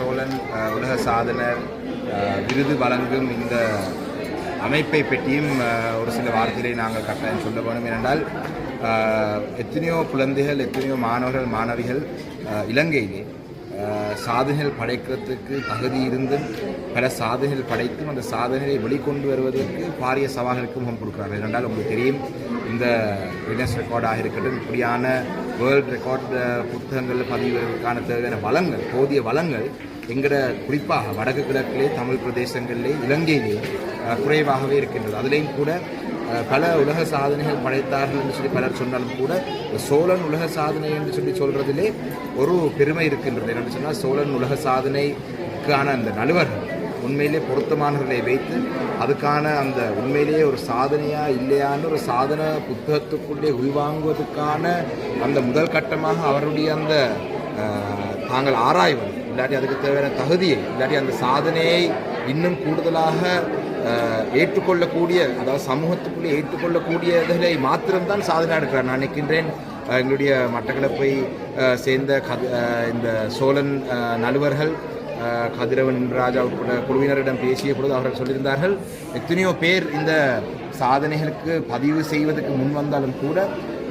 சோழன் உலக சாதனர் விருது வழங்கும் இந்த அமைப்பை பற்றியும் ஒரு சில வார்த்தைகளை நாங்கள் கட்டாயம் சொல்ல வேணும். ஏனென்றால் எத்தனையோ குழந்தைகள், எத்தனையோ மாணவர்கள், மாணவிகள் இலங்கையிலே சாதனைகள் படைக்கிறதுக்கு தகுதி இருந்தும் பல சாதனைகள் படைத்தும் அந்த சாதனைகளை வெளிக்கொண்டு வருவதற்கு பாரிய சவால்களுக்கு முகம் கொடுக்குறாங்க. ஏனென்றால் உங்களுக்கு தெரியும், இந்த கின்னஸ் ரெக்கார்டாக இருக்கட்டும், இப்படியான வேர்ல்டு ரெக்கார்ட் புத்தகங்கள் பதிவுகளுக்கான தேவையான வளங்கள், போதிய வளங்கள் எங்கட குறிப்பாக வடக்கு கிழக்கிலே, தமிழ் பிரதேசங்களிலே, இலங்கையிலே குறைவாகவே இருக்கின்றது. அதிலேயும் கூட பல உலக சாதனைகள் படைத்தார்கள் என்று சொல்லி பலர் சொன்னாலும் கூட சோழன் உலக சாதனை என்று சொல்லி சொல்றதிலே ஒரு பெருமை இருக்கின்றது. என்னென்னு சொன்னால், சோழன் உலக சாதனைக்கான அந்த நடுவர்கள் உண்மையிலே பொருத்தமானவர்களை வைத்து அதுக்கான அந்த உண்மையிலேயே ஒரு சாதனையா இல்லையான்னு ஒரு சாதனை புத்தகத்துக்குள்ளே உள்வாங்குவதற்கான அந்த முதல் கட்டமாக அவருடைய அந்த தாங்கள் ஆராய்வது, இல்லாட்டி அதுக்கு தேவையான தகுதியை, இல்லாட்டி அந்த சாதனையை இன்னும் கூடுதலாக ஏற்றுக்கொள்ளக்கூடிய, அதாவது சமூகத்துக்குள்ளே ஏற்றுக்கொள்ளக்கூடியதை மாத்திரம்தான் சாதனை எடுக்கிறார். நான் நினைக்கின்றேன், எங்களுடைய மட்டக்களப்பை சேர்ந்த இந்த சோழன் நடுவர்கள் கதிரவன் ராஜா உட்பட குழுவினரிடம் பேசிய பொழுது அவர்கள் சொல்லியிருந்தார்கள், எத்தனையோ பேர் இந்த சாதனைகளுக்கு பதிவு செய்வதற்கு முன் வந்தாலும் கூட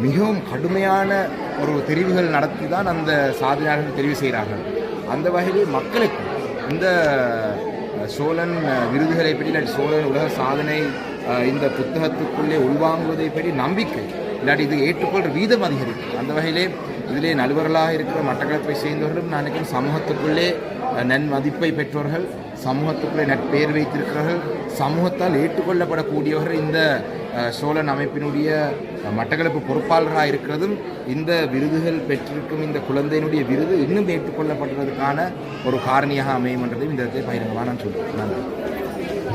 மிகவும் கடுமையான ஒரு தெரிவுகள் நடத்தி தான் அந்த சாதனையாளர்கள் தெரிவு செய்கிறார்கள். அந்த வகையிலே மக்களுக்கு இந்த சோழன் விருதுகளை பற்றி, இல்லாட்டி சோழன் உலக சாதனை இந்த புத்தகத்துக்குள்ளே உள்வாங்குவதை பற்றி நம்பிக்கை, இல்லாட்டி இது ஏற்றுக்கொள்கிற வீதம் அதிகரிக்கும். அந்த வகையிலே இதிலே நடுவர்களாக இருக்கிற மட்டக்களப்பை சேர்ந்தவர்களும் நான் நினைக்கிறேன் சமூகத்துக்குள்ளே நன்மதிப்பை பெற்றவர்கள், சமூகத்துக்குள்ளே நட்பெயர் வைத்திருக்கிறார்கள், சமூகத்தால் ஏற்றுக்கொள்ளப்படக்கூடியவர்கள். இந்த சோழன் அமைப்பினுடைய மட்டக்களப்பு பொறுப்பாளராக இருக்கிறதும் இந்த விருதுகள் பெற்றிருக்கும் இந்த குழந்தையினுடைய விருது இன்னும் ஏற்றுக்கொள்ளப்படுவதற்கான ஒரு காரணியாக அமையும் என்றதையும் இந்த இடத்தை பகிரங்கமாக நான் சொல்கிறேன். நன்றி.